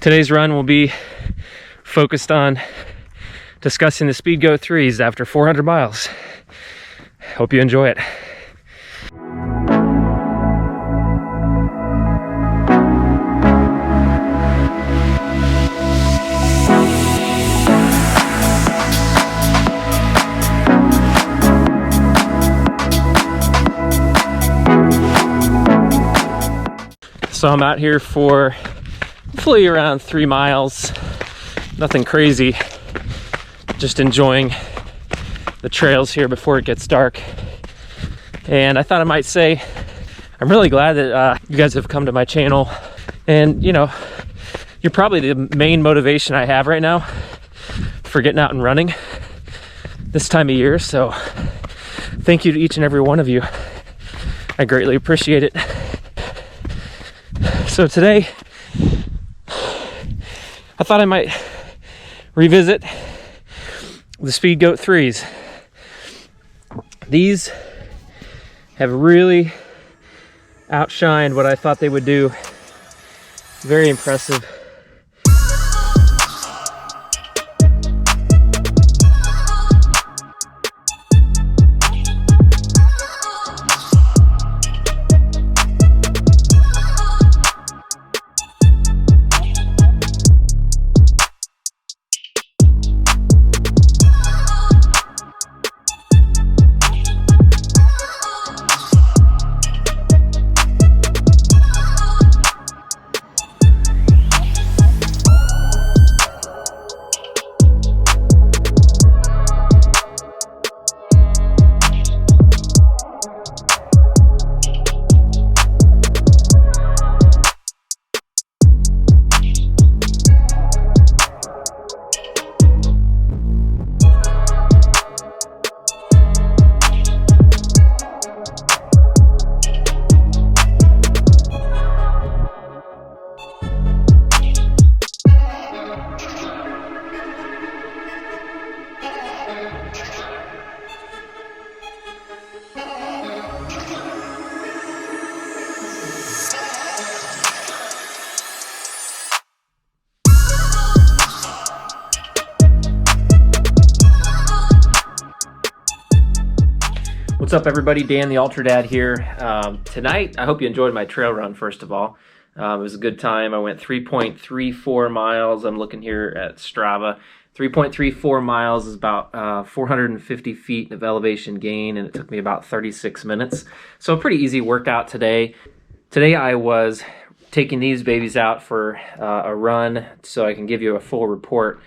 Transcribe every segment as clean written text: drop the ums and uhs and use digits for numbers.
Today's run will be focused on discussing the Speedgoat 3s after 400 miles. Hope you enjoy it. So I'm out here for hopefully around 3 miles. Nothing crazy, just enjoying the trails here before it gets dark. And I thought I might say I'm really glad that you guys have come to my channel, and you know, you're probably the main motivation I have right now for getting out and running this time of year. So thank you to each and every one of you. I greatly appreciate it. So today I thought I might revisit the Speedgoat 3s. These have really outshined what I thought they would do. Very impressive. What's up, everybody? Dan the Ultra Dad here. Tonight, I hope you enjoyed my trail run, first of all. It was a good time. I went 3.34 miles. I'm looking here at Strava. 3.34 miles is about 450 feet of elevation gain, and it took me about 36 minutes. So a pretty easy workout today. Today I was taking these babies out for a run so I can give you a full report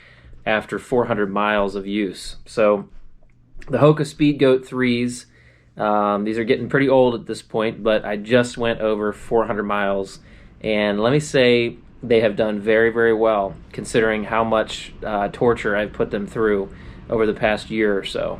after 400 miles of use. So the Hoka Speedgoat 3s, these are getting pretty old at this point, but I just went over 400 miles, and let me say they have done very, very well considering how much torture I've put them through over the past year or so.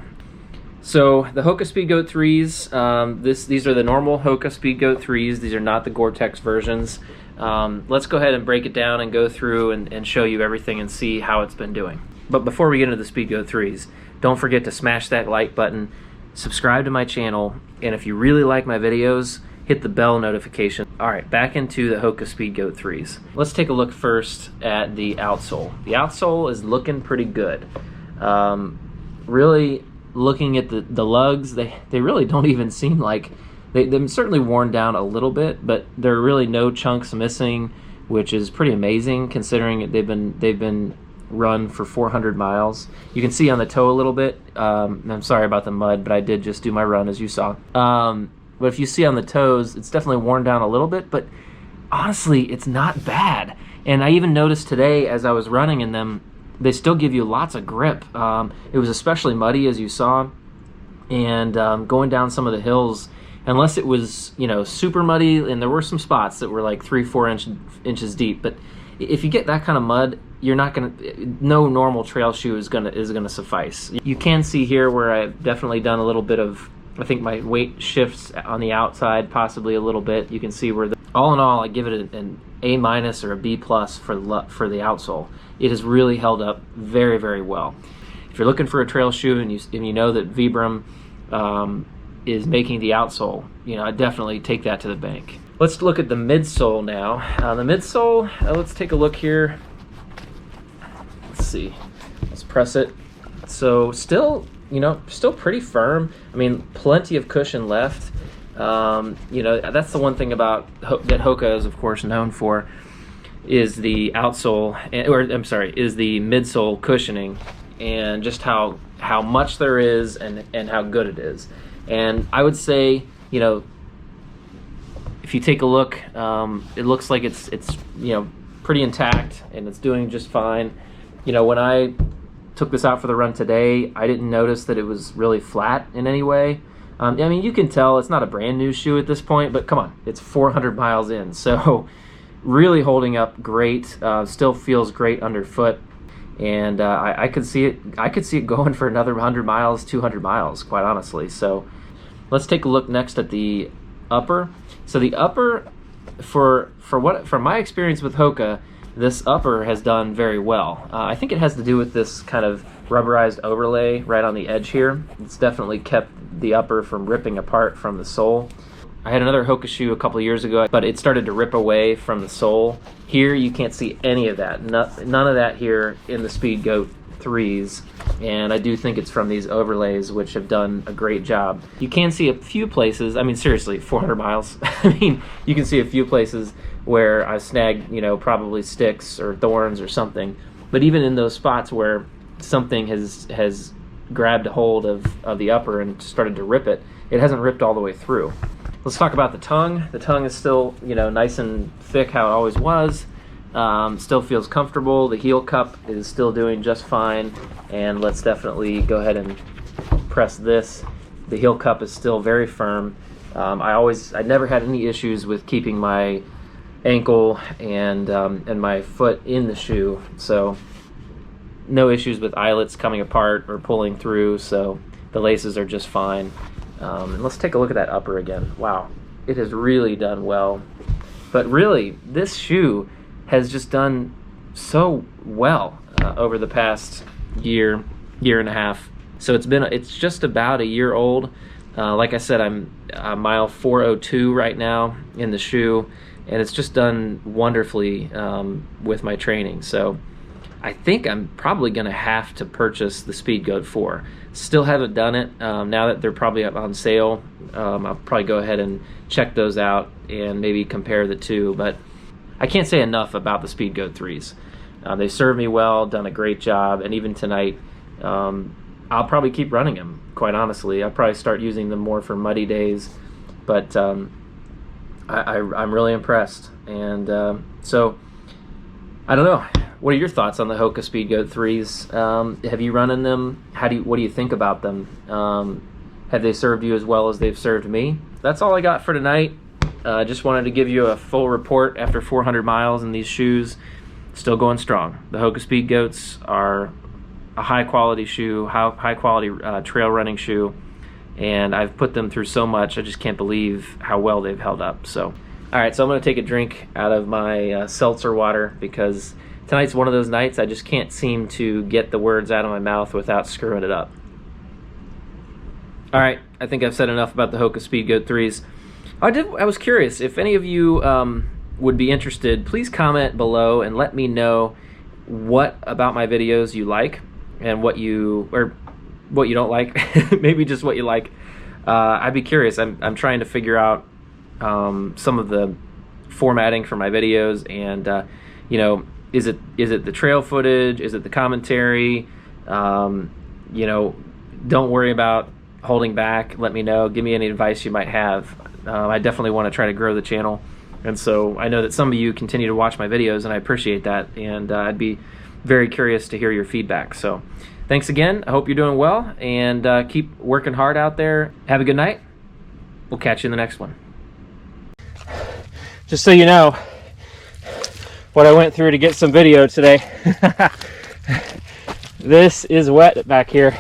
So the Hoka Speedgoat 3s, these are the normal Hoka Speedgoat 3s. These are not the Gore-Tex versions. Let's go ahead and break it down and go through and show you everything and see how it's been doing. But before we get into the Speedgoat 3s, don't forget to smash that like button, subscribe to my channel, and if you really like my videos, hit the bell notification. Alright, back into the Hoka Speedgoat 3s. Let's take a look first at the outsole. The outsole is looking pretty good. Really looking at the lugs, they really don't even seem like, they've certainly worn down a little bit, but there are really no chunks missing, which is pretty amazing considering they've been run for 400 miles. You can see on the toe a little bit. I'm sorry about the mud, but I did just do my run as you saw. But if you see on the toes, it's definitely worn down a little bit, but honestly, it's not bad. And I even noticed today as I was running in them, they still give you lots of grip. It was especially muddy, as you saw, and going down some of the hills, unless it was, you know, super muddy, and there were some spots that were like 3-4 inches deep, but if you get that kind of mud, you're not gonna, no normal trail shoe is gonna suffice. You can see here where I've definitely done a little bit of, I think my weight shifts on the outside possibly a little bit. You can see where all in all, I give it an A- or a B+ for the outsole. It has really held up very, very well. If you're looking for a trail shoe and you know that Vibram is making the outsole, you know, I definitely take that to the bank. Let's look at the midsole now. The midsole, let's take a look here. Let's see. Let's press it. So still, you know, still pretty firm. I mean, plenty of cushion left. You know, that's the one thing about that Hoka is, of course, known for, is the outsole, or I'm sorry, is the midsole cushioning, and just how much there is and how good it is. And I would say, you know, if you take a look, it looks like it's you know, pretty intact and it's doing just fine. You know, when I took this out for the run today, I didn't notice that it was really flat in any way. I mean, you can tell it's not a brand new shoe at this point, but come on, it's 400 miles in, so really holding up great. Still feels great underfoot, and I could see it going for another 100 miles, 200 miles, quite honestly. So let's take a look next at the upper. So the upper, from my experience with Hoka, this upper has done very well. I think it has to do with this kind of rubberized overlay right on the edge here. It's definitely kept the upper from ripping apart from the sole. I had another Hoka shoe a couple years ago, but it started to rip away from the sole. Here you can't see any of that, none of that here in the Speedgoat 3s, and I do think it's from these overlays, which have done a great job. You can see a few places, I mean seriously, 400 miles, I mean, you can see a few places where I snagged, you know, probably sticks or thorns or something, but even in those spots where something has grabbed a hold of the upper and started to rip it, it hasn't ripped all the way through. Let's talk about the tongue. The tongue is still, you know, nice and thick how it always was. Still feels comfortable. The heel cup is still doing just fine. And let's definitely go ahead and press this. The heel cup is still very firm. I never had any issues with keeping my ankle and my foot in the shoe. So no issues with eyelets coming apart or pulling through. So the laces are just fine. And let's take a look at that upper again. Wow, it has really done well. But really, this shoe has just done so well over the past year and a half. So it's just about a year old. Like I said, I'm mile 402 right now in the shoe, and it's just done wonderfully with my training. So I think I'm probably going to have to purchase the Speedgoat 4. Still haven't done it. Now that they're probably up on sale, I'll probably go ahead and check those out and maybe compare the two. But I can't say enough about the Speedgoat 3s. They served me well, done a great job, and even tonight, I'll probably keep running them, quite honestly. I'll probably start using them more for muddy days, but I'm really impressed. And so, I don't know. What are your thoughts on the Hoka Speedgoat 3s? Have you run in them? What do you think about them? Have they served you as well as they've served me? That's all I got for tonight. Just wanted to give you a full report after 400 miles in these shoes. Still going strong. The Hoka Speedgoats are a high-quality shoe, high-quality trail running shoe, and I've put them through so much, I just can't believe how well they've held up. So, all right, so I'm going to take a drink out of my seltzer water because tonight's one of those nights I just can't seem to get the words out of my mouth without screwing it up. All right, I think I've said enough about the Hoka Speedgoat 3s. I was curious if any of you would be interested. Please comment below and let me know what about my videos you like and what you don't like. Maybe just what you like. I'd be curious. I'm trying to figure out some of the formatting for my videos, and you know, is it the trail footage? Is it the commentary? You know, don't worry about holding back. Let me know. Give me any advice you might have. I definitely want to try to grow the channel, and so I know that some of you continue to watch my videos, and I appreciate that, and I'd be very curious to hear your feedback. So thanks again. I hope you're doing well, and keep working hard out there. Have a good night. We'll catch you in the next one. Just so you know what I went through to get some video today. This is wet back here.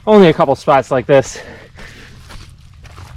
Only a couple spots like this.